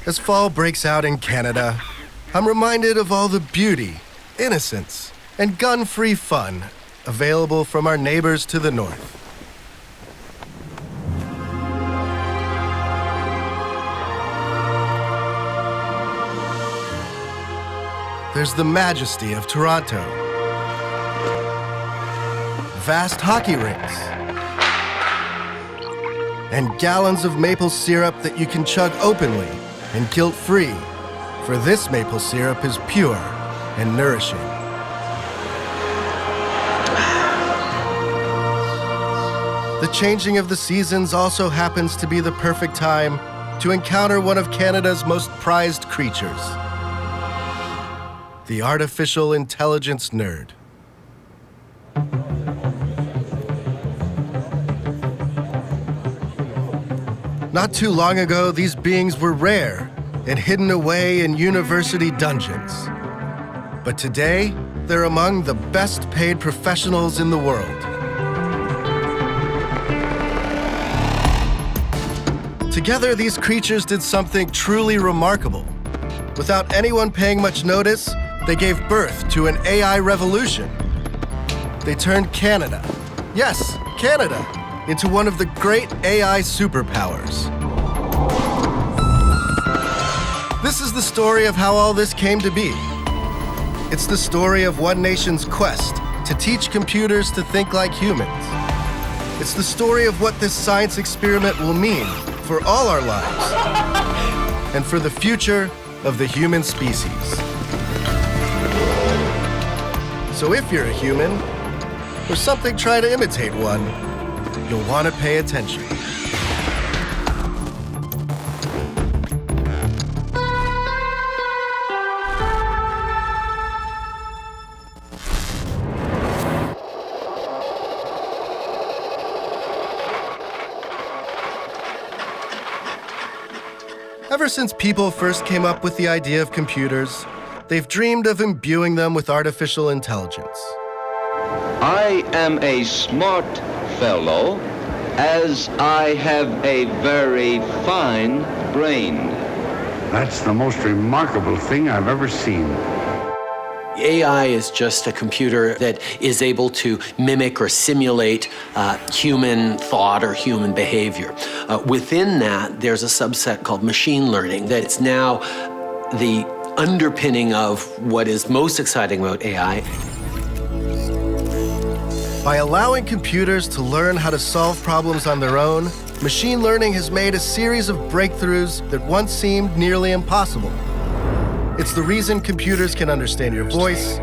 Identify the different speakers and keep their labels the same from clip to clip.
Speaker 1: As fall breaks out in Canada, I'm reminded of all the beauty, innocence, and gun-free fun available from our neighbors to the north. There's the majesty of Toronto, vast hockey rinks, and gallons of maple syrup that you can chug openly and guilt-free, for this maple syrup is pure and nourishing. The changing of the seasons also happens to be the perfect time to encounter one of Canada's most prized creatures, the artificial intelligence nerd. Not too long ago, these beings were rare and hidden away in university dungeons. But today, they're among the best-paid professionals in the world. Together, these creatures did something truly remarkable. Without anyone paying much notice, they gave birth to an AI revolution. They turned Canada, yes, Canada, into one of the great AI superpowers. This is the story of how all this came to be. It's the story of one nation's quest to teach computers to think like humans. It's the story of what this science experiment will mean for all our lives and for the future of the human species. So if you're a human, or something trying to imitate one, you'll want to pay attention. Ever since people first came up with the idea of computers, they've dreamed of imbuing them with artificial intelligence.
Speaker 2: I am a smart fellow, as I have a very fine brain.
Speaker 3: That's the most remarkable thing I've ever seen.
Speaker 4: AI is just a computer that is able to mimic or simulate human thought or human behavior. Within that, there's a subset called machine learning that's now the underpinning of what is most exciting about AI.
Speaker 1: By allowing computers to learn how to solve problems on their own, machine learning has made a series of breakthroughs that once seemed nearly impossible. It's the reason computers can understand your voice,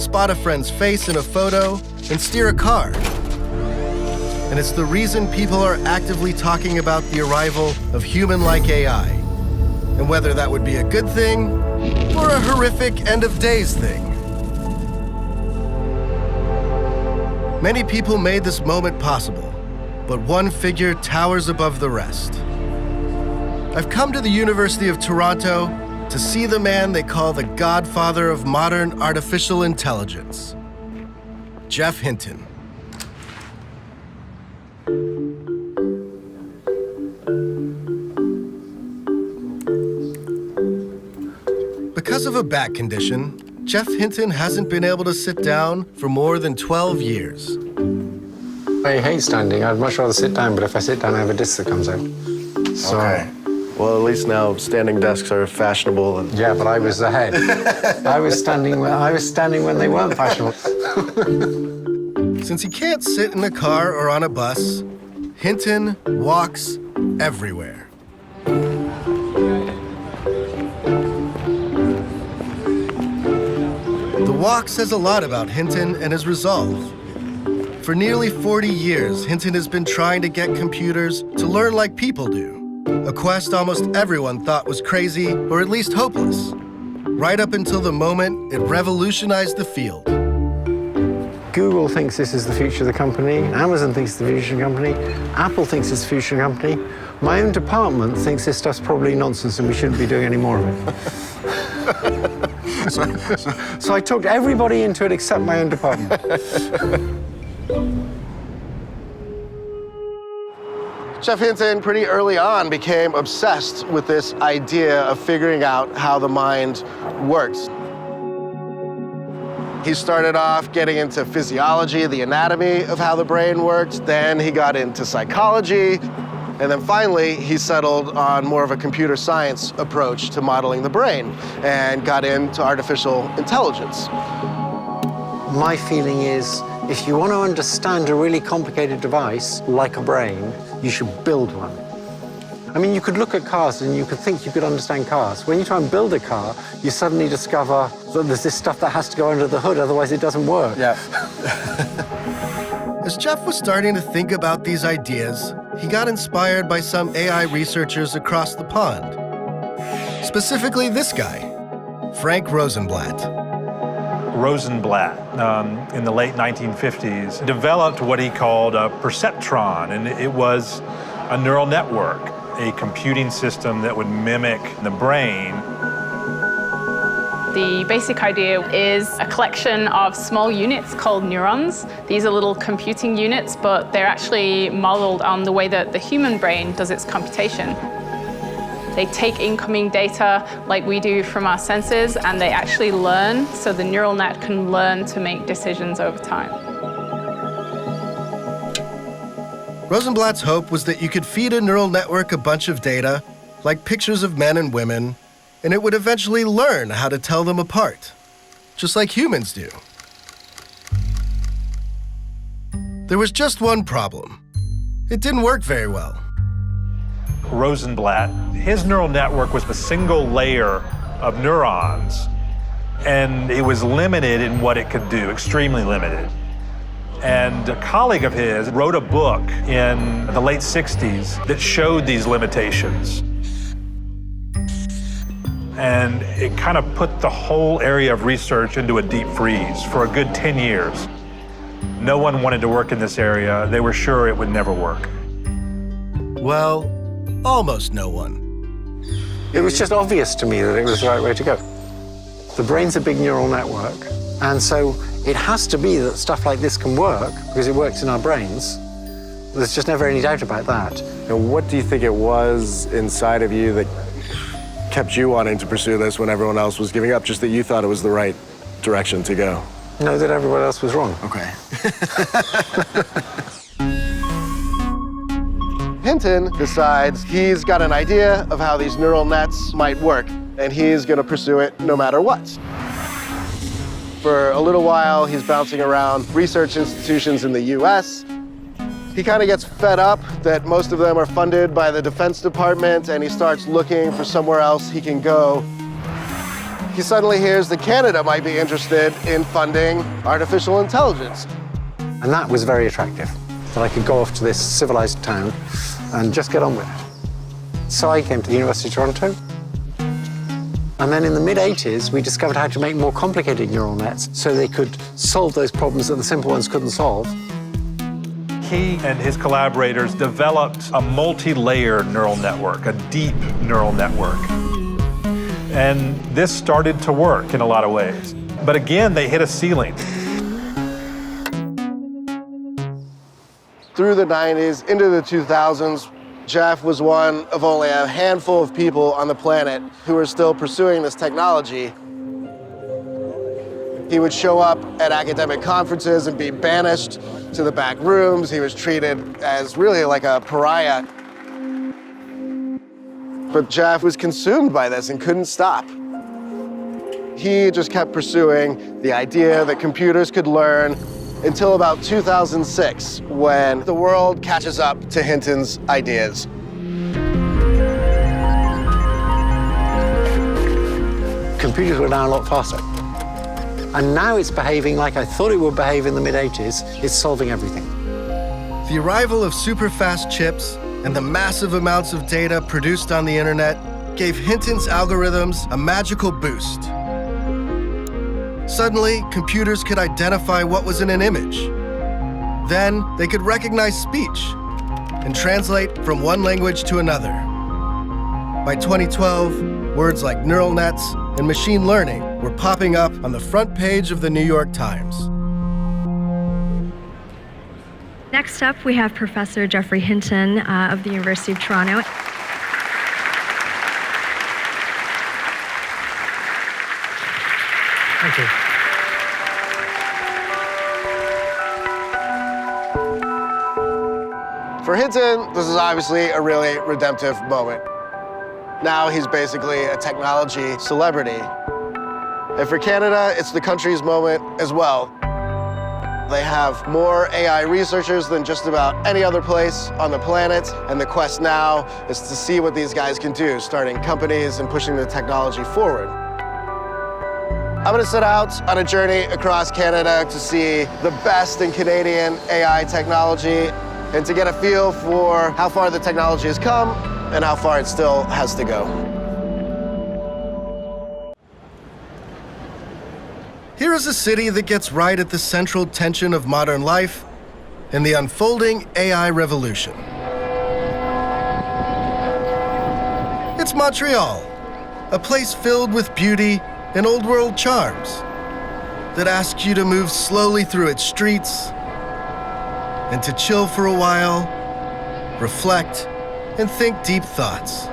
Speaker 1: spot a friend's face in a photo, and steer a car. And it's the reason people are actively talking about the arrival of human-like AI, and whether that would be a good thing or a horrific end-of-days thing. Many people made this moment possible, but one figure towers above the rest. I've come to the University of Toronto to see the man they call the godfather of modern artificial intelligence, Geoff Hinton. Because of a back condition, Geoff Hinton hasn't been able to sit down for more than 12 years.
Speaker 5: I hate standing. I'd much rather sit down, but if I sit down, I have a disc that comes out. So,
Speaker 1: Okay. Well, at least now standing desks are fashionable. And
Speaker 5: yeah, but I was ahead. I was standing when they weren't fashionable.
Speaker 1: Since he can't sit in a car or on a bus, Hinton walks everywhere. The walk says a lot about Hinton and his resolve. For nearly 40 years, Hinton has been trying to get computers to learn like people do, a quest almost everyone thought was crazy or at least hopeless, right up until the moment it revolutionized the field.
Speaker 5: Google thinks this is the future of the company. Amazon thinks it's the future of the company. Apple thinks it's the future of the company. My own department thinks this stuff's probably nonsense and we shouldn't be doing any more of it. So I talked everybody into it except my own department.
Speaker 1: Geoff Hinton, pretty early on, became obsessed with this idea of figuring out how the mind works. He started off getting into physiology, the anatomy of how the brain works. Then he got into psychology. And then finally, he settled on more of a computer science approach to modeling the brain and got into artificial intelligence.
Speaker 5: My feeling is, if you want to understand a really complicated device, like a brain, you should build one. I mean, you could look at cars and you could think you could understand cars. When you try and build a car, you suddenly discover that there's this stuff that has to go under the hood, otherwise it doesn't work.
Speaker 1: Yeah. As Geoff was starting to think about these ideas, he got inspired by some AI researchers across the pond. Specifically this guy, Frank Rosenblatt.
Speaker 6: Rosenblatt, in the late 1950s, developed what he called a perceptron, and it was a neural network, a computing system that would mimic the brain.
Speaker 7: The basic idea is a collection of small units called neurons. These are little computing units, but they're actually modeled on the way that the human brain does its computation. They take incoming data like we do from our senses, and they actually learn, so the neural net can learn to make decisions over time.
Speaker 1: Rosenblatt's hope was that you could feed a neural network a bunch of data, like pictures of men and women, and it would eventually learn how to tell them apart, just like humans do. There was just one problem. It didn't work very well.
Speaker 6: Rosenblatt, his neural network was a single layer of neurons, and it was limited in what it could do, extremely limited. And a colleague of his wrote a book in the late 60s that showed these limitations. And it kind of put the whole area of research into a deep freeze for a good 10 years. No one wanted to work in this area. They were sure it would never work.
Speaker 1: Well, almost no one.
Speaker 5: It was just obvious to me that it was the right way to go. The brain's a big neural network, and so it has to be that stuff like this can work because it works in our brains. There's just never any doubt about that.
Speaker 8: And what do you think it was inside of you that kept you wanting to pursue this when everyone else was giving up, just that you thought it was the right direction to go?
Speaker 5: No, that everyone else was wrong.
Speaker 8: Okay.
Speaker 1: Hinton decides he's got an idea of how these neural nets might work, and he's going to pursue it no matter what. For a little while, he's bouncing around research institutions in the US. He kind of gets fed up that most of them are funded by the Defense Department, and he starts looking for somewhere else he can go. He suddenly hears that Canada might be interested in funding artificial intelligence.
Speaker 5: And that was very attractive, that I could go off to this civilized town and just get on with it. So I came to the University of Toronto. And then in the mid-80s, we discovered how to make more complicated neural nets so they could solve those problems that the simple ones couldn't solve.
Speaker 6: He and his collaborators developed a multi-layer neural network, a deep neural network. And this started to work in a lot of ways. But again, they hit a ceiling.
Speaker 1: Through the 90s, into the 2000s, Geoff was one of only a handful of people on the planet who were still pursuing this technology. He would show up at academic conferences and be banished to the back rooms. He was treated as really like a pariah. But Geoff was consumed by this and couldn't stop. He just kept pursuing the idea that computers could learn until about 2006, when the world catches up to Hinton's ideas.
Speaker 5: Computers were now a lot faster. And now it's behaving like I thought it would behave in the mid-80s. It's solving everything.
Speaker 1: The arrival of super-fast chips and the massive amounts of data produced on the internet gave Hinton's algorithms a magical boost. Suddenly, computers could identify what was in an image. Then, they could recognize speech and translate from one language to another. By 2012, words like neural nets and machine learning were popping up on the front page of the New York Times.
Speaker 9: Next up, we have Professor Geoffrey Hinton of the University of Toronto.
Speaker 5: Thank you.
Speaker 8: For Hinton, this is obviously a really redemptive moment. Now he's basically a technology celebrity. And for Canada, it's the country's moment as well. They have more AI researchers than just about any other place on the planet, and the quest now is to see what these guys can do, starting companies and pushing the technology forward. I'm gonna set out on a journey across Canada to see the best in Canadian AI technology and to get a feel for how far the technology has come and how far it still has to go.
Speaker 1: Here is a city that gets right at the central tension of modern life and the unfolding AI revolution. It's Montreal, a place filled with beauty and old-world charms that asks you to move slowly through its streets and to chill for a while, reflect, and think deep thoughts.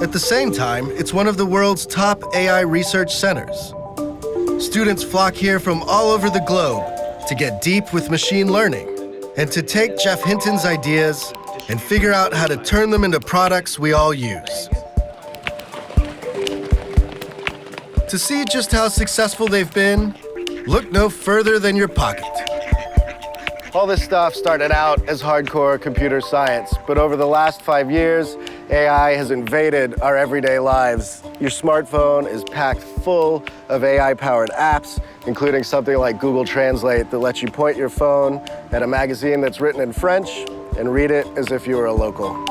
Speaker 1: At the same time, it's one of the world's top AI research centers. Students flock here from all over the globe to get deep with machine learning and to take Geoff Hinton's ideas and figure out how to turn them into products we all use. To see just how successful they've been, look no further than your pocket.
Speaker 8: All this stuff started out as hardcore computer science, but over the last 5 years, AI has invaded our everyday lives. Your smartphone is packed full of AI-powered apps, including something like Google Translate that lets you point your phone at a magazine that's written in French and read it as if you were a local.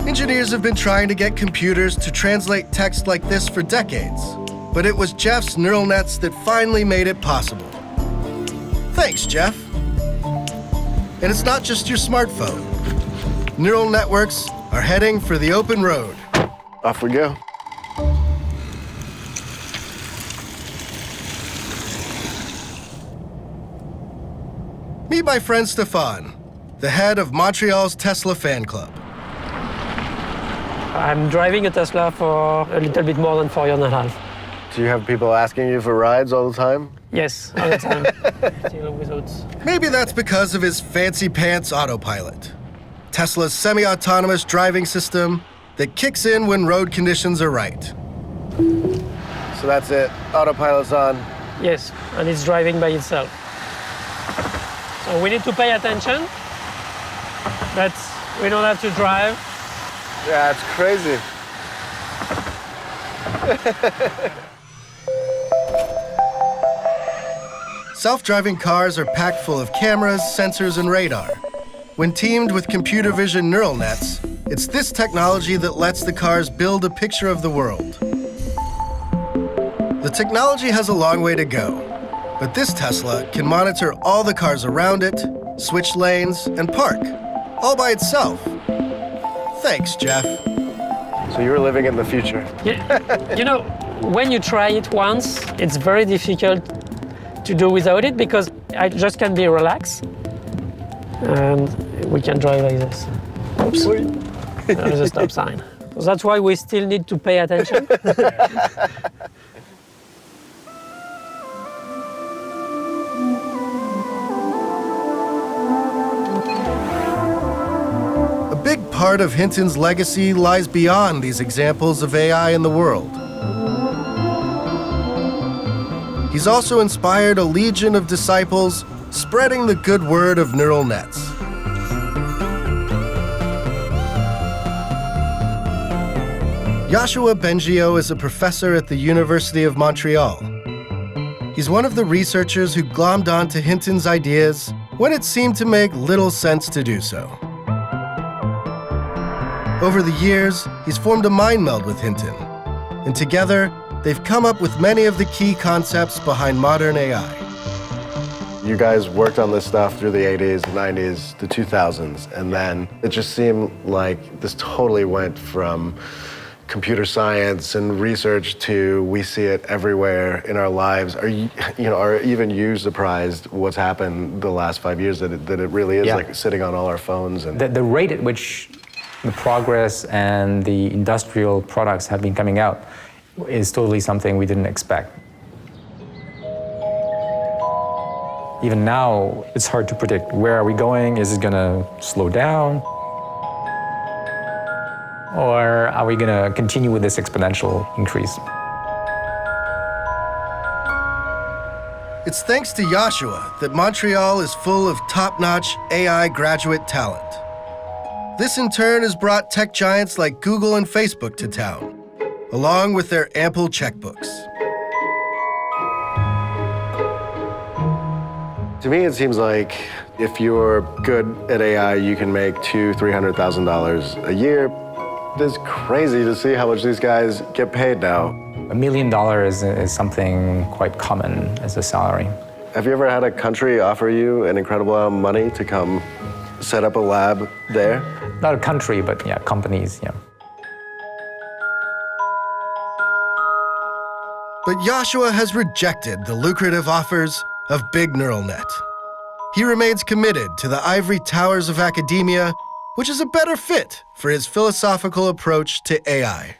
Speaker 1: Engineers have been trying to get computers to translate text like this for decades, but it was Geoff's neural nets that finally made it possible. Thanks, Geoff. And it's not just your smartphone. Neural networks are heading for the open road.
Speaker 8: Off we go.
Speaker 1: Meet my friend Stéphane, the head of Montreal's Tesla fan club.
Speaker 10: I'm driving a Tesla for a little bit more than 4 years and a half.
Speaker 8: Do you have people asking you for rides all the time?
Speaker 10: Yes, all the time. Still without.
Speaker 1: Maybe that's because of his fancy pants autopilot, Tesla's semi-autonomous driving system that kicks in when road conditions are right.
Speaker 8: So that's it, autopilot's on.
Speaker 10: Yes, and it's driving by itself. So we need to pay attention, but we don't have to drive.
Speaker 8: Yeah, it's crazy.
Speaker 1: Self-driving cars are packed full of cameras, sensors, and radar. When teamed with computer vision neural nets, it's this technology that lets the cars build a picture of the world. The technology has a long way to go, but this Tesla can monitor all the cars around it, switch lanes, and park, all by itself. Thanks, Geoff.
Speaker 8: So you were living in the future.
Speaker 10: Yeah. You know, when you try it once, it's very difficult to do without it because I just can be relaxed and we can drive like this. Oops. There's a stop sign. So that's why we still need to pay attention.
Speaker 1: A big part of Hinton's legacy lies beyond these examples of AI in the world. He's also inspired a legion of disciples spreading the good word of neural nets. Yoshua Bengio is a professor at the University of Montreal. He's one of the researchers who glommed onto Hinton's ideas when it seemed to make little sense to do so. Over the years, he's formed a mind meld with Hinton, and together, they've come up with many of the key concepts behind modern AI.
Speaker 8: You guys worked on this stuff through the 80s, 90s, the 2000s, and then it just seemed like this totally went from
Speaker 1: computer science and research to we see it everywhere in our lives. Are even you surprised what's happened the last 5 years that it really is like sitting on all our phones? And
Speaker 11: the rate at which the progress and the industrial products have been coming out is totally something we didn't expect. Even now, it's hard to predict. Where are we going? Is it going to slow down? Or are we going to continue with this exponential increase?
Speaker 1: It's thanks to Joshua that Montreal is full of top-notch AI graduate talent. This in turn has brought tech giants like Google and Facebook to town, along with their ample checkbooks. To me, it seems like if you're good at AI, you can make $200,000–$300,000 a year. It's crazy to see how much these guys get paid now.
Speaker 11: $1 million is something quite common as a salary.
Speaker 1: Have you ever had a country offer you an incredible amount of money to come set up a lab there?
Speaker 11: Not a country, but yeah, companies, yeah.
Speaker 1: But Joshua has rejected the lucrative offers of Big Neural Net. He remains committed to the ivory towers of academia, which is a better fit for his philosophical approach to AI.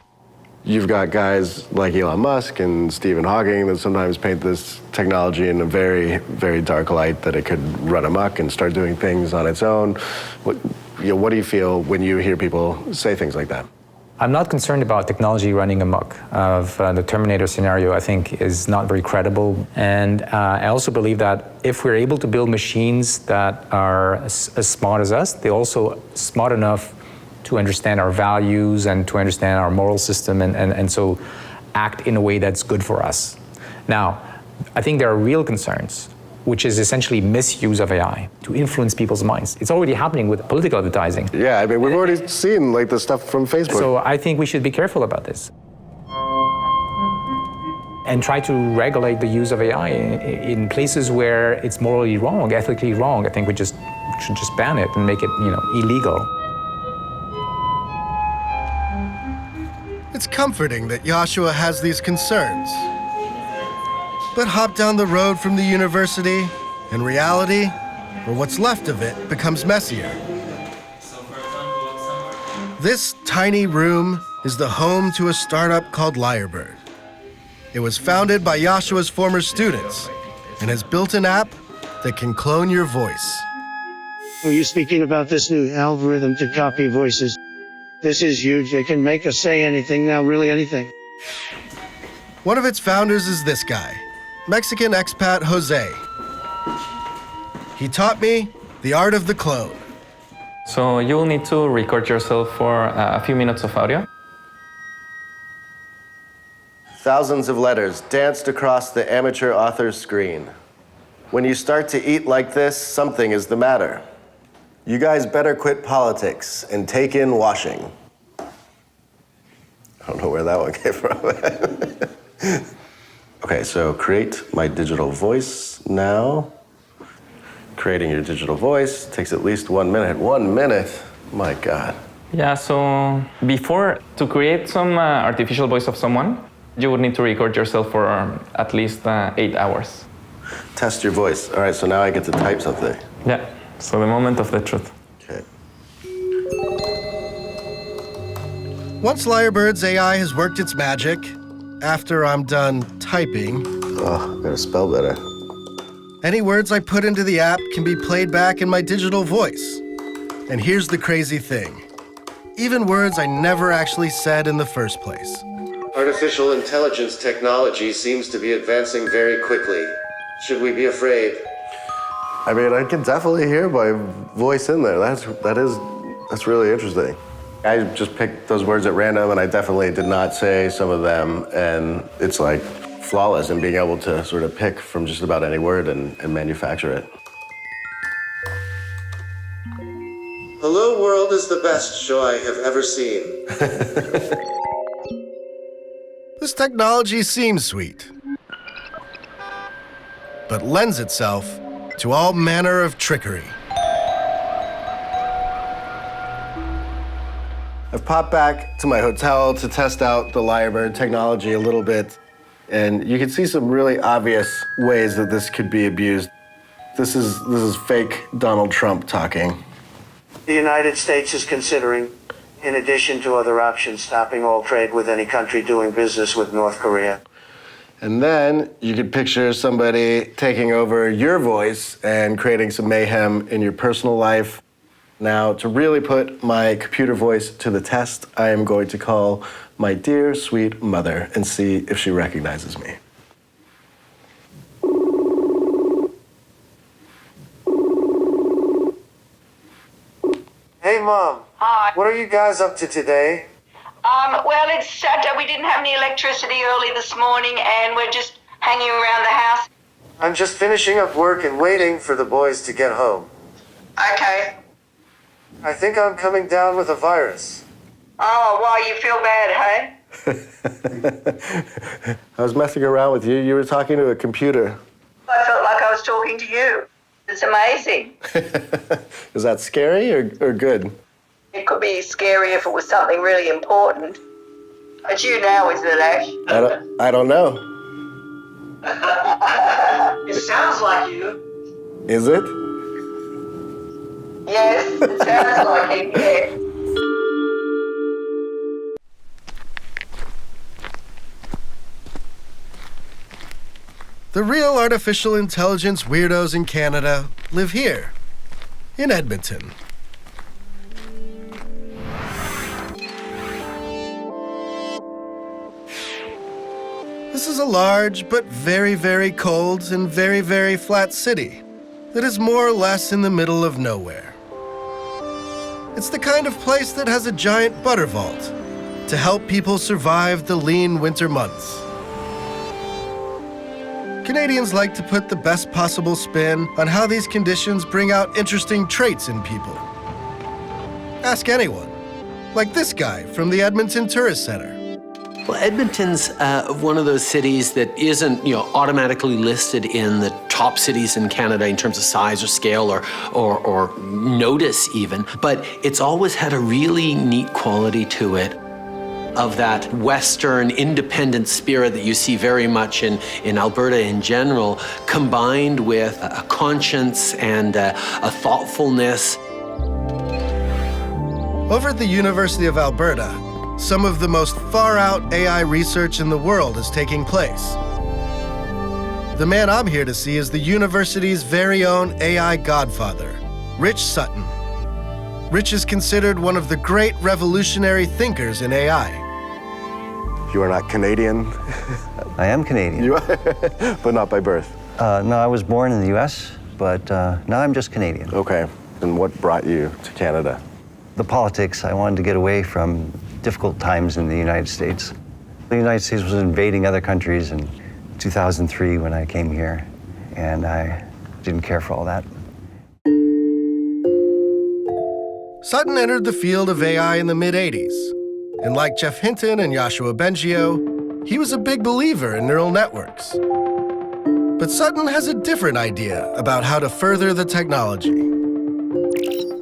Speaker 1: You've got guys like Elon Musk and Stephen Hawking that sometimes paint this technology in a very, very dark light, that it could run amok and start doing things on its own. What do you feel when you hear people say things like that?
Speaker 11: I'm not concerned about technology running amok. The Terminator scenario, I think, is not very credible. And I also believe that if we're able to build machines that are as smart as us, they're also smart enough to understand our values and to understand our moral system and so act in a way that's good for us. Now, I think there are real concerns, which is essentially misuse of AI to influence people's minds. It's already happening with political advertising. Yeah, I mean, we've already seen like the stuff from Facebook. So I think we should be careful about this and try to regulate the use of AI in places where it's morally wrong, ethically wrong. I think we should just ban it and make it, illegal. It's comforting that Joshua has these concerns. But hop down the road from the university, and reality, or what's left of it, becomes messier. This tiny room is the home to a startup called Lyrebird. It was founded by Joshua's former students and has built an app that can clone your voice.
Speaker 12: Are you speaking about this new algorithm to copy voices? This is huge. It can make us say anything now, really anything.
Speaker 1: One of its founders is this guy, Mexican expat Jose. He taught me the art of the clone.
Speaker 13: So you will need to record yourself for a few minutes of audio.
Speaker 1: Thousands of letters danced across the amateur author's screen. When you start to eat like this, something is the matter. You guys better quit politics and take in washing. I don't know where that one came from. Okay, so create my digital voice now. Creating your digital voice takes at least 1 minute. 1 minute? My God.
Speaker 13: Yeah, so before, to create some artificial voice of someone, you would need to record yourself for at least 8 hours.
Speaker 1: Test your voice. All right, so now I get to type something.
Speaker 13: Yeah, so the moment of the truth.
Speaker 1: Okay. Once Lyrebird's AI has worked its magic, after I'm done typing... Oh, I gotta spell better. Any words I put into the app can be played back in my digital voice. And here's the crazy thing. Even words I never actually said in the first place. Artificial intelligence technology seems to be advancing very quickly. Should we be afraid? I mean, I can definitely hear my voice in there. That's really interesting. I just picked those words at random, and I definitely did not say some of them, and it's like flawless in being able to sort of pick from just about any word and manufacture it. Hello World is the best show I have ever seen. This technology seems sweet, but lends itself to all manner of trickery. I've popped back to my hotel to test out the Lyrebird technology a little bit, and you can see some really obvious ways that this could be abused. This is fake Donald Trump talking.
Speaker 12: The United States is considering, in addition to other options, stopping all trade with any country doing business with North Korea.
Speaker 1: And then you could picture somebody taking over your voice and creating some mayhem in your personal life. Now, to really put my computer voice to the test, I am going to call my dear, sweet mother and see if she recognizes me.
Speaker 12: Hey, Mom.
Speaker 14: Hi.
Speaker 12: What are you guys up to today?
Speaker 14: Well, it's Saturday. We didn't have any electricity early this morning, and we're just hanging around the house.
Speaker 12: I'm just finishing up work and waiting for the boys to get home.
Speaker 14: Okay.
Speaker 12: I think I'm coming down with a virus.
Speaker 14: Oh, well, you feel bad, hey?
Speaker 1: I was messing around with you. You were talking to a computer.
Speaker 14: I felt like I was talking to you. It's amazing.
Speaker 1: Is that scary or good?
Speaker 14: It could be scary if it was something really important. But you now, isn't it, Ash?
Speaker 1: I don't know.
Speaker 14: It sounds like you.
Speaker 1: Is it?
Speaker 14: Yes, it sounds like it, yeah.
Speaker 1: The real artificial intelligence weirdos in Canada live here, in Edmonton. This is a large but very, very cold and very, very flat city that is more or less in the middle of nowhere. It's the kind of place that has a giant butter vault to help people survive the lean winter months. Canadians like to put the best possible spin on how these conditions bring out interesting traits in people. Ask anyone, like this guy from the Edmonton Tourist Center.
Speaker 4: Well, Edmonton's one of those cities that isn't, automatically listed in the top cities in Canada in terms of size or scale or notice even, but it's always had a really neat quality to it of that Western independent spirit that you see very much in Alberta in general, combined with a conscience and a thoughtfulness.
Speaker 1: Over at the University of Alberta, some of the most far-out AI research in the world is taking place. The man I'm here to see is the university's very own AI godfather, Rich Sutton. Rich is considered one of the great revolutionary thinkers in AI. You are not Canadian?
Speaker 15: I am Canadian.
Speaker 1: You are, but not by birth?
Speaker 15: No, I was born in the U.S., but now I'm just Canadian.
Speaker 1: Okay, and what brought you to Canada?
Speaker 15: The politics. I wanted to get away from difficult times in the United States. The United States was invading other countries in 2003 when I came here, and I didn't care for all that.
Speaker 1: Sutton entered the field of AI in the mid-'80s. And like Jeff Hinton and Yoshua Bengio, he was a big believer in neural networks. But Sutton has a different idea about how to further the technology.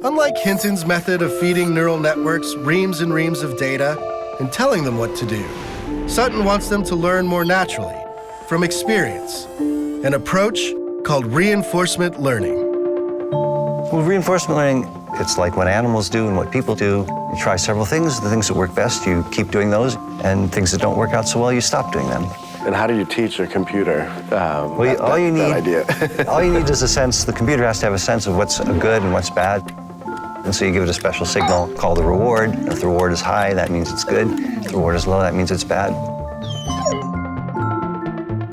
Speaker 1: Unlike Hinton's method of feeding neural networks reams and reams of data and telling them what to do, Sutton wants them to learn more naturally, from experience, an approach called reinforcement learning.
Speaker 15: Well, reinforcement learning, it's like what animals do and what people do. You try several things. The things that work best, you keep doing those, and things that don't work out so well, you stop doing them.
Speaker 1: And how do you teach a computer
Speaker 15: all you need is a sense. The computer has to have a sense of what's good and what's bad. And so you give it a special signal called the reward. If the reward is high, that means it's good. If the reward is low, that means it's bad.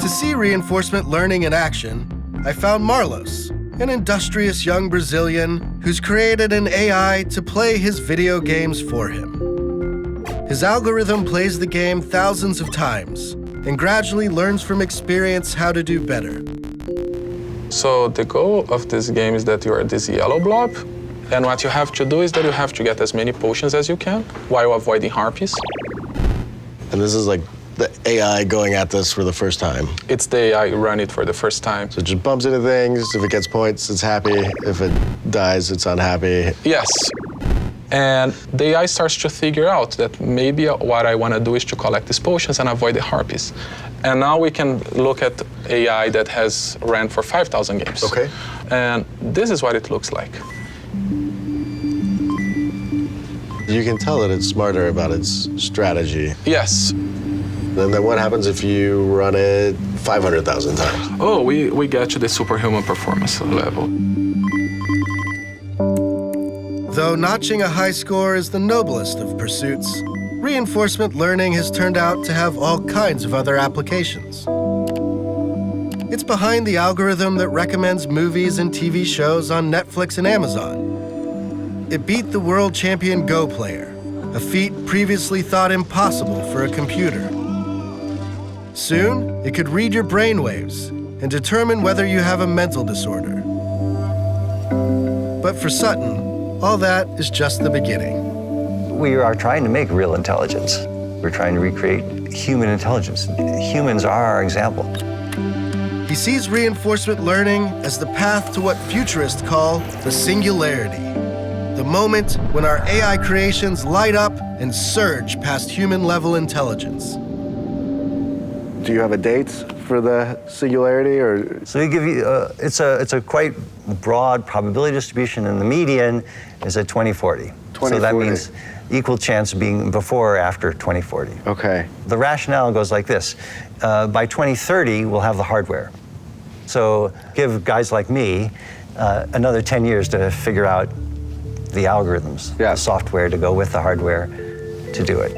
Speaker 1: To see reinforcement learning in action, I found Marlos, an industrious young Brazilian who's created an AI to play his video games for him. His algorithm plays the game thousands of times and gradually learns from experience how to do better.
Speaker 16: So the goal of this game is that you are this yellow blob, and what you have to do is that you have to get as many potions as you can while avoiding harpies.
Speaker 1: And this is like the AI going at this for the first time?
Speaker 16: It's the AI run it for the first time.
Speaker 1: So it just bumps into things. If it gets points, it's happy. If it dies, it's unhappy.
Speaker 16: Yes. And the AI starts to figure out that maybe what I want to do is to collect these potions and avoid the harpies. And now we can look at AI that has ran for 5,000 games.
Speaker 8: Okay.
Speaker 16: And this is what it looks like.
Speaker 8: You can tell that it's smarter about its strategy.
Speaker 16: Yes.
Speaker 8: And then what happens if you run it 500,000 times?
Speaker 16: Oh, we get to the superhuman performance level.
Speaker 1: Though notching a high score is the noblest of pursuits, reinforcement learning has turned out to have all kinds of other applications. It's behind the algorithm that recommends movies and TV shows on Netflix and Amazon. It beat the world champion Go player, a feat previously thought impossible for a computer. Soon, it could read your brainwaves and determine whether you have a mental disorder. But for Sutton, all that is just the beginning.
Speaker 15: We are trying to make real intelligence. We're trying to recreate human intelligence. Humans are our example.
Speaker 1: He sees reinforcement learning as the path to what futurists call the singularity, the moment when our AI creations light up and surge past human-level intelligence.
Speaker 8: Do you have a date for the singularity, or?
Speaker 15: So we give you, it's a quite broad probability distribution, and the median is at 2040. So that means equal chance of being before or after 2040.
Speaker 8: Okay.
Speaker 15: The rationale goes like this. By 2030, we'll have the hardware. So give guys like me another 10 years to figure out the algorithms, the software to go with the hardware to do it.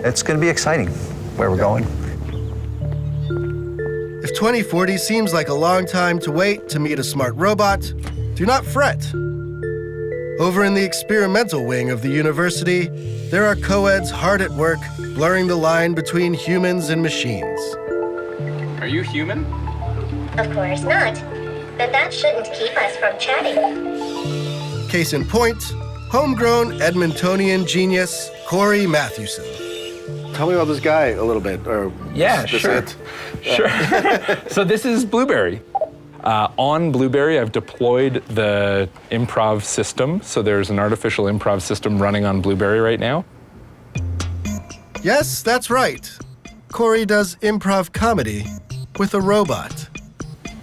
Speaker 15: It's going to be exciting where we're going.
Speaker 1: If 2040 seems like a long time to wait to meet a smart robot, do not fret. Over in the experimental wing of the university, there are co-eds hard at work blurring the line between humans and machines.
Speaker 13: Are you human?
Speaker 17: Of course not. But that shouldn't keep us from chatting.
Speaker 1: Case in point, homegrown Edmontonian genius Corey Matthewson.
Speaker 8: Tell me about this guy a little bit, or
Speaker 18: yeah,
Speaker 8: this
Speaker 18: sure.
Speaker 8: it?
Speaker 18: Sure. So this is Blueberry. On Blueberry, I've deployed the improv system. So there's an artificial improv system running on Blueberry right now.
Speaker 1: Yes, that's right. Corey does improv comedy with a robot.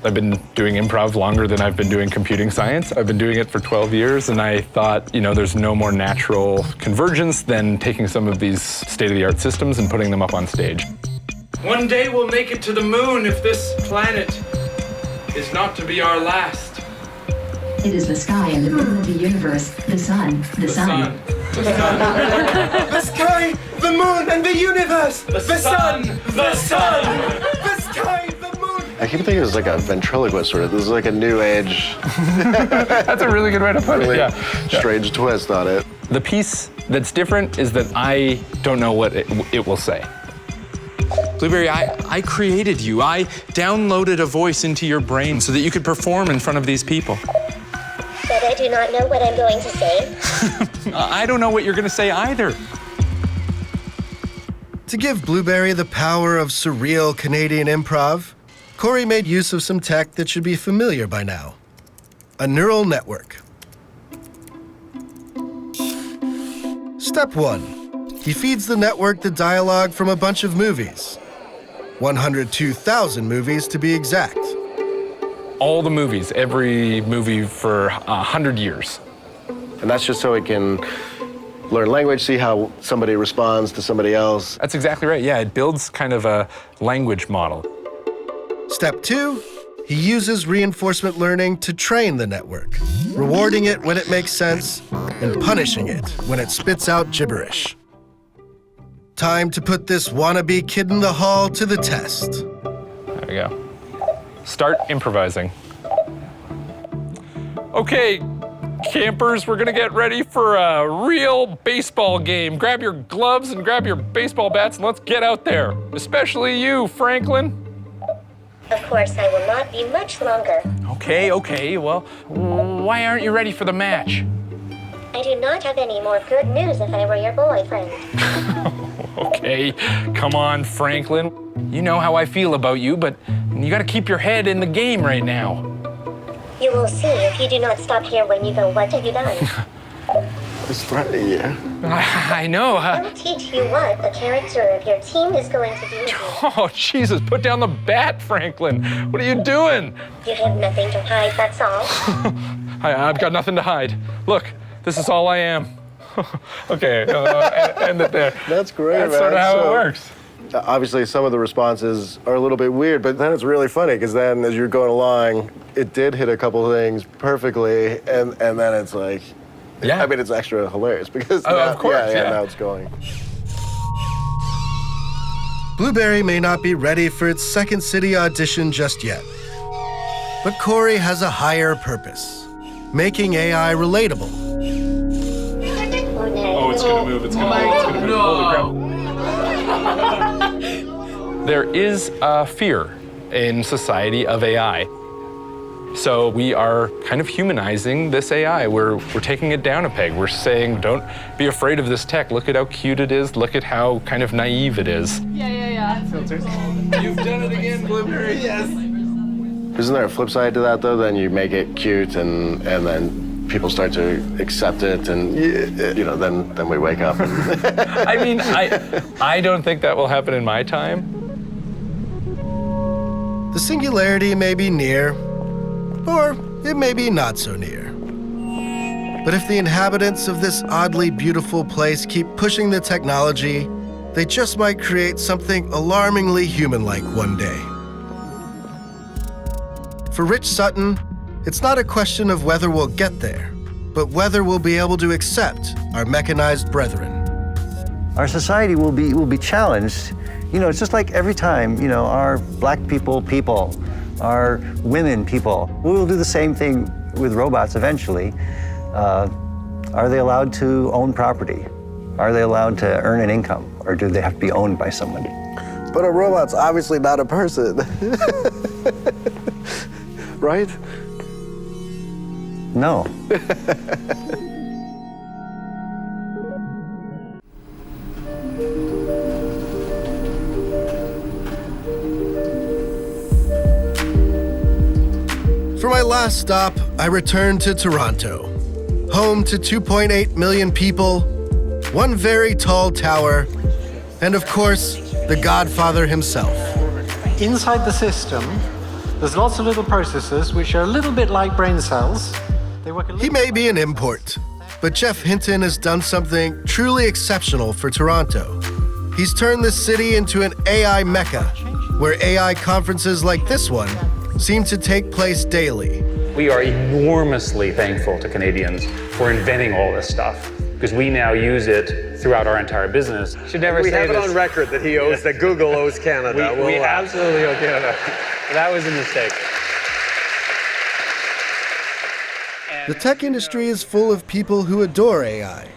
Speaker 18: I've been doing improv longer than I've been doing computing science. I've been doing it for 12 years, and I thought, there's no more natural convergence than taking some of these state-of-the-art systems and putting them up on stage.
Speaker 19: One day we'll make it to the moon if this planet is not to be our last.
Speaker 20: It is the sky and the moon of the universe, the sun, the sun.
Speaker 19: The sky, the moon, and the universe! The sun! The sun! The sky, the moon!
Speaker 8: I keep thinking it's like a ventriloquist sort of. This is like a new age.
Speaker 18: That's a really good way to put it, yeah.
Speaker 8: Strange twist on it.
Speaker 18: The piece that's different is that I don't know what it will say.
Speaker 19: Blueberry, I created you. I downloaded a voice into your brain so that you could perform in front of these people.
Speaker 17: But I do not know what I'm going to say.
Speaker 19: I don't know what you're going to say either.
Speaker 1: To give Blueberry the power of surreal Canadian improv, Corey made use of some tech that should be familiar by now. A neural network. Step 1. He feeds the network the dialogue from a bunch of movies. 102,000 movies to be exact.
Speaker 18: All the movies, every movie for 100 years.
Speaker 8: And that's just so it can learn language, see how somebody responds to somebody else.
Speaker 18: That's exactly right. Yeah, it builds kind of a language model.
Speaker 1: Step 2, he uses reinforcement learning to train the network, rewarding it when it makes sense and punishing it when it spits out gibberish. Time to put this wannabe kid in the hall to the test.
Speaker 18: There we go. Start improvising. Okay, campers, we're gonna get ready for a real baseball game. Grab your gloves and grab your baseball bats and let's get out there. Especially you, Franklin.
Speaker 17: Of course, I will not be much longer.
Speaker 18: Okay, well, why aren't you ready for the match?
Speaker 17: I do not have any more good news if I were your boyfriend.
Speaker 18: Okay, come on, Franklin. You know how I feel about you, but you gotta keep your head in the game right now.
Speaker 17: You will see if you do not stop here when you go, what have you done?
Speaker 8: was threatening you.
Speaker 11: I know.
Speaker 17: I'll teach you what a character of your team is going to do.
Speaker 11: Oh, Jesus, put down the bat, Franklin. What are you doing?
Speaker 17: You have nothing to hide, that's all.
Speaker 11: I've got nothing to hide. Look, this is all I am. Okay, end it there.
Speaker 8: That's great,
Speaker 11: That's
Speaker 8: man.
Speaker 11: sort of how it works.
Speaker 8: Obviously, some of the responses are a little bit weird, but then it's really funny because then as you're going along, it did hit a couple things perfectly, and then it's like,
Speaker 11: yeah.
Speaker 8: I mean, it's extra hilarious because
Speaker 11: of course,
Speaker 8: now it's going.
Speaker 1: Blueberry may not be ready for its second city audition just yet, but Corey has a higher purpose, making AI relatable.
Speaker 18: Oh, it's gonna move, it's gonna move. Holy crap. There is a fear in society of AI. So we are kind of humanizing this AI. We're taking it down a peg. We're saying, don't be afraid of this tech. Look at how cute it is. Look at how kind of naive it is.
Speaker 19: Yeah. Filters.
Speaker 18: You've done it again, Blueberry.
Speaker 19: Yes.
Speaker 8: Isn't there a flip side to that, though? Then you make it cute, and then people start to accept it, and then we wake up.
Speaker 18: I mean, I don't think that will happen in my time.
Speaker 1: The singularity may be near, or it may be not so near. But if the inhabitants of this oddly beautiful place keep pushing the technology, they just might create something alarmingly human-like one day. For Rich Sutton, it's not a question of whether we'll get there, but whether we'll be able to accept our mechanized brethren.
Speaker 15: Our society will be challenged. It's just like every time, our black people, our women people, we will do the same thing with robots eventually. Are they allowed to own property? Are they allowed to earn an income? Or do they have to be owned by someone?
Speaker 8: But a robot's obviously not a person. Right?
Speaker 15: No.
Speaker 1: For my last stop, I returned to Toronto, home to 2.8 million people, one very tall tower, and of course, the Godfather himself.
Speaker 5: Inside the system, there's lots of little processors which are a little bit like brain cells. They work a little
Speaker 1: He may be an import, but Jeff Hinton has done something truly exceptional for Toronto. He's turned this city into an AI mecca, where AI conferences like this one seem to take place daily.
Speaker 21: We are enormously thankful to Canadians for inventing all this stuff, because we now use it throughout our entire business.
Speaker 22: Should never say this. We have it on record that he owes, that Google owes Canada.
Speaker 21: We absolutely owe Canada. That was a mistake.
Speaker 1: The tech industry is full of people who adore AI.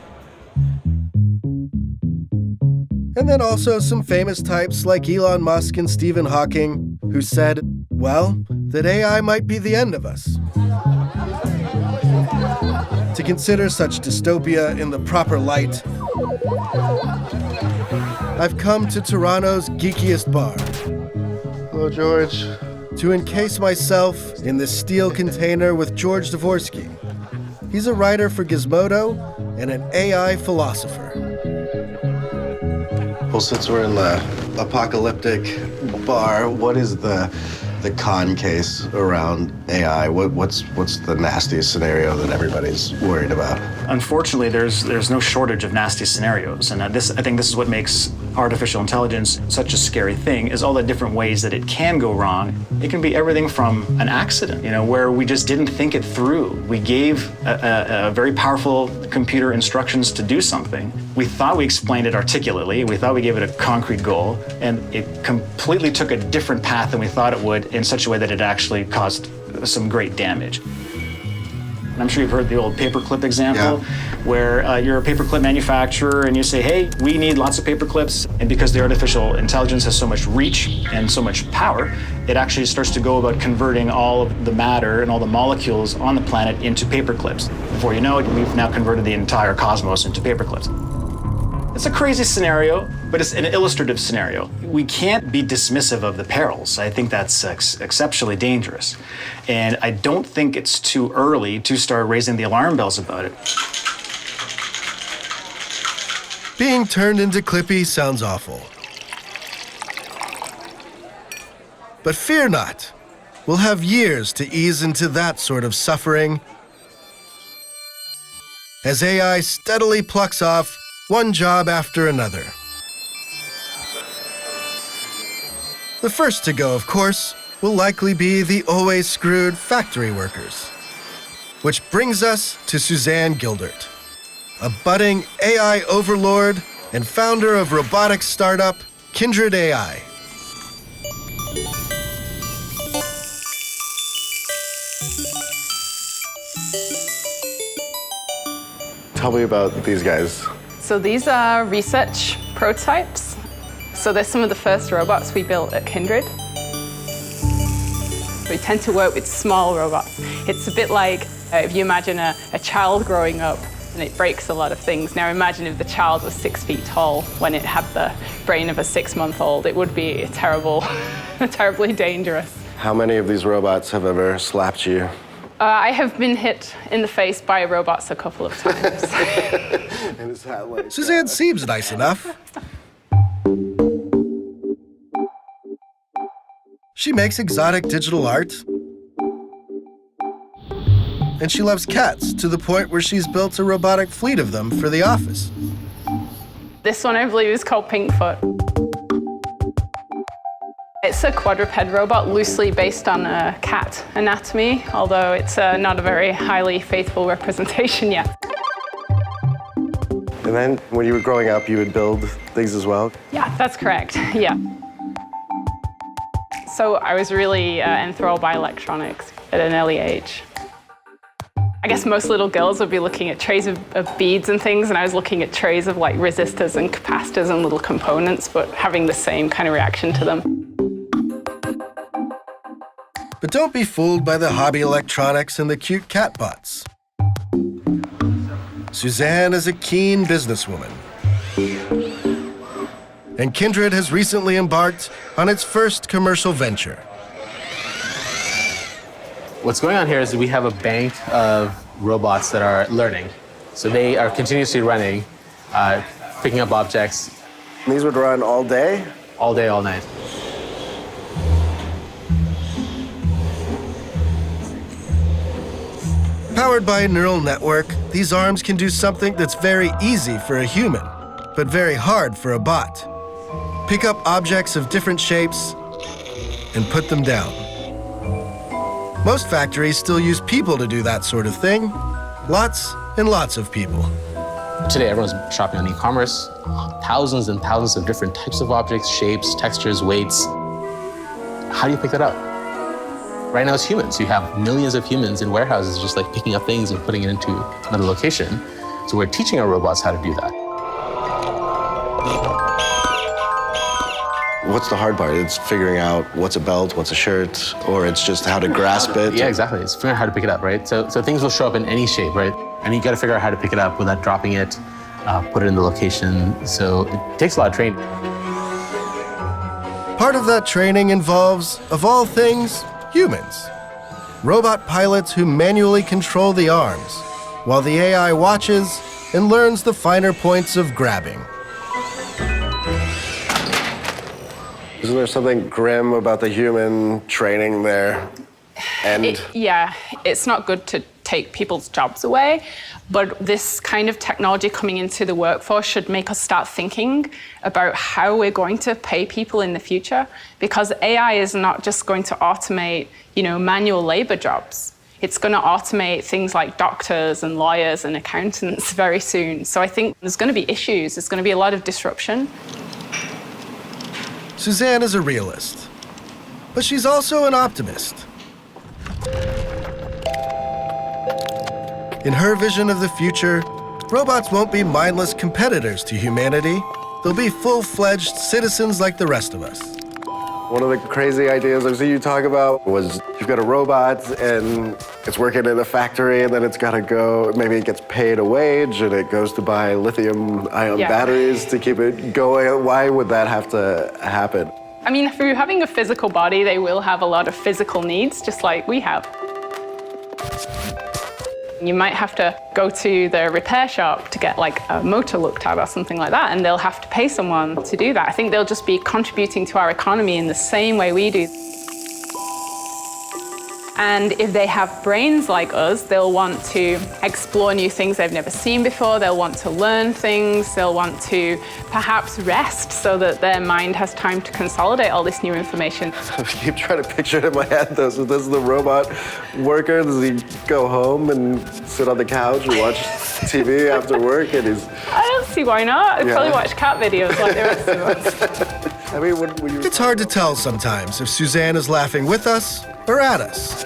Speaker 1: And then also some famous types like Elon Musk and Stephen Hawking, who said, well, that AI might be the end of us. To consider such dystopia in the proper light, I've come to Toronto's geekiest bar.
Speaker 8: Hello, George.
Speaker 1: To encase myself in this steel container with George Dvorsky. He's a writer for Gizmodo and an AI philosopher.
Speaker 8: Well, since we're in the apocalyptic bar, what is the con case around AI? What's the nastiest scenario that everybody's worried about?
Speaker 23: Unfortunately, there's no shortage of nasty scenarios, and I think this is what makes artificial intelligence such a scary thing, is all the different ways that it can go wrong. It can be everything from an accident, where we just didn't think it through. We gave a very powerful computer instructions to do something. We thought we explained it articulately. We thought we gave it a concrete goal, and it completely took a different path than we thought it would, in such a way that it actually caused some great damage. And I'm sure you've heard the old paperclip example, where you're a paperclip manufacturer and you say, hey, we need lots of paperclips. And because the artificial intelligence has so much reach and so much power, it actually starts to go about converting all of the matter and all the molecules on the planet into paperclips. Before you know it, we've now converted the entire cosmos into paperclips. It's a crazy scenario, but it's an illustrative scenario. We can't be dismissive of the perils. I think that's exceptionally dangerous. And I don't think it's too early to start raising the alarm bells about it.
Speaker 1: Being turned into Clippy sounds awful. But fear not. We'll have years to ease into that sort of suffering as AI steadily plucks off one job after another. The first to go, of course, will likely be the always screwed factory workers. Which brings us to Suzanne Gildert, a budding AI overlord and founder of robotics startup Kindred AI.
Speaker 8: Tell me about these guys.
Speaker 2: So these are research prototypes. So they're some of the first robots we built at Kindred. We tend to work with small robots. It's a bit like if you imagine a child growing up and it breaks a lot of things. Now imagine if the child was 6 feet tall when it had the brain of a 6-month-old. It would be terribly dangerous.
Speaker 8: How many of these robots have ever slapped you?
Speaker 2: I have been hit in the face by robots a couple of times.
Speaker 8: And is that like,
Speaker 1: Suzanne seems nice enough. She makes exotic digital art. And she loves cats to the point where she's built a robotic fleet of them for the office.
Speaker 2: This one, I believe, is called Pinkfoot. It's a quadruped robot loosely based on a cat anatomy, although it's not a very highly faithful representation yet.
Speaker 8: And then when you were growing up, you would build things as well?
Speaker 2: Yeah, that's correct, yeah. So I was really enthralled by electronics at an early age. I guess most little girls would be looking at trays of beads and things, and I was looking at trays of like resistors and capacitors and little components, but having the same kind of reaction to them.
Speaker 1: But don't be fooled by the hobby electronics and the cute catbots. Suzanne is a keen businesswoman. And Kindred has recently embarked on its first commercial venture.
Speaker 3: What's going on here is we have a bank of robots that are learning. So they are continuously running, picking up objects.
Speaker 8: And these would run all day?
Speaker 3: All day, all night.
Speaker 1: Powered by a neural network, these arms can do something that's very easy for a human, but very hard for a bot. Pick up objects of different shapes and put them down. Most factories still use people to do that sort of thing. Lots and lots of people.
Speaker 3: Today, everyone's shopping on e-commerce. Thousands and thousands of different types of objects, shapes, textures, weights. How do you pick that up? Right now, it's humans. You have millions of humans in warehouses just like picking up things and putting it into another location. So we're teaching our robots how to do that.
Speaker 8: What's the hard part? It's figuring out what's a belt, what's a shirt, or it's just how to grasp it?
Speaker 3: Yeah, exactly. It's figuring out how to pick it up, right? So things will show up in any shape, right? And you got to figure out how to pick it up without dropping it, put it in the location. So it takes a lot of training.
Speaker 1: Part of that training involves, of all things, humans. Robot pilots who manually control the arms, while the AI watches and learns the finer points of grabbing.
Speaker 8: Isn't there something grim about the human training there? And
Speaker 2: yeah, it's not good to take people's jobs away, but this kind of technology coming into the workforce should make us start thinking about how we're going to pay people in the future, because AI is not just going to automate, manual labor jobs. It's going to automate things like doctors and lawyers and accountants very soon. So I think there's going to be issues. There's going to be a lot of disruption.
Speaker 1: Suzanne is a realist, but she's also an optimist. In her vision of the future, robots won't be mindless competitors to humanity. They'll be full-fledged citizens like the rest of us.
Speaker 8: one of the crazy ideas I've seen you talk about was you've got a robot and it's working in a factory and then it's got to go, maybe it gets paid a wage and it goes to buy lithium-ion batteries to keep it going. Why would that have to happen?
Speaker 2: I mean, through having a physical body, they will have a lot of physical needs, just like we have. You might have to go to the repair shop to get like a motor looked at or something like that, and they'll have to pay someone to do that. I think they'll just be contributing to our economy in the same way we do. And if they have brains like us, they'll want to explore new things they've never seen before. They'll want to learn things. They'll want to perhaps rest so that their mind has time to consolidate all this new information.
Speaker 8: I keep trying to picture it in my head, though. So this is the robot worker. Does he go home and sit on the couch and watch TV after work? And he's...
Speaker 2: I don't see why not. I'd probably watch cat videos like the rest of us.
Speaker 8: I mean, when you...
Speaker 1: It's hard to tell sometimes if Suzanne is laughing with us or at us.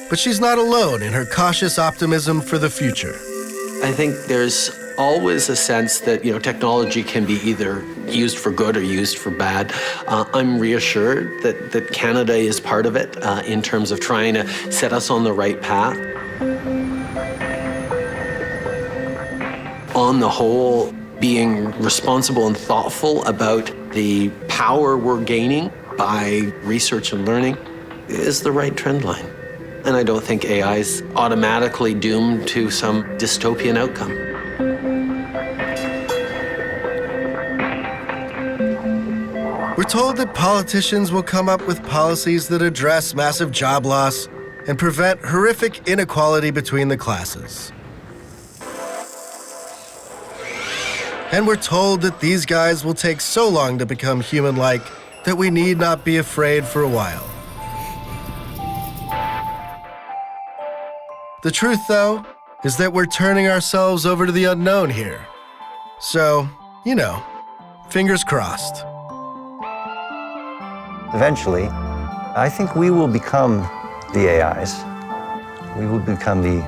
Speaker 1: But she's not alone in her cautious optimism for the future.
Speaker 4: I think there's always a sense that, technology can be either used for good or used for bad. I'm reassured that Canada is part of it in terms of trying to set us on the right path. On the whole, being responsible and thoughtful about the power we're gaining by research and learning is the right trend line. And I don't think AI is automatically doomed to some dystopian outcome.
Speaker 1: We're told that politicians will come up with policies that address massive job loss and prevent horrific inequality between the classes. And we're told that these guys will take so long to become human-like that we need not be afraid for a while. The truth, though, is that we're turning ourselves over to the unknown here. So, fingers crossed.
Speaker 15: Eventually, I think we will become the AIs. We will become the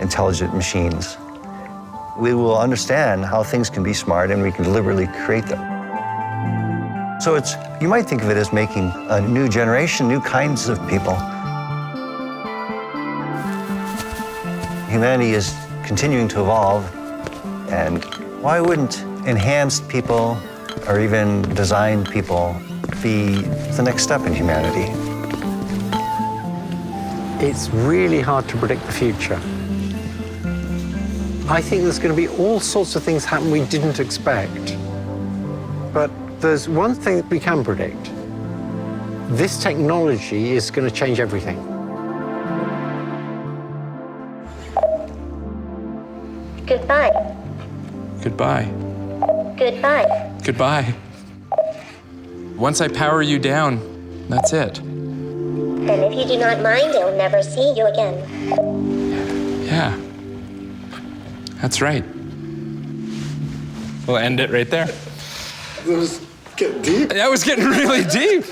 Speaker 15: intelligent machines. We will understand how things can be smart and we can deliberately create them. So you might think of it as making a new generation, new kinds of people. Humanity is continuing to evolve, and why wouldn't enhanced people or even designed people be the next step in humanity?
Speaker 5: It's really hard to predict the future. I think there's going to be all sorts of things happen we didn't expect. But there's one thing that we can predict. This technology is going to change everything.
Speaker 17: Goodbye.
Speaker 18: Goodbye.
Speaker 17: Goodbye.
Speaker 18: Goodbye. Once I power you down, that's it.
Speaker 17: And if you do not mind, I'll never see you again.
Speaker 18: Yeah. That's right. We'll end it right there.
Speaker 8: That was getting deep.
Speaker 18: That was getting really deep.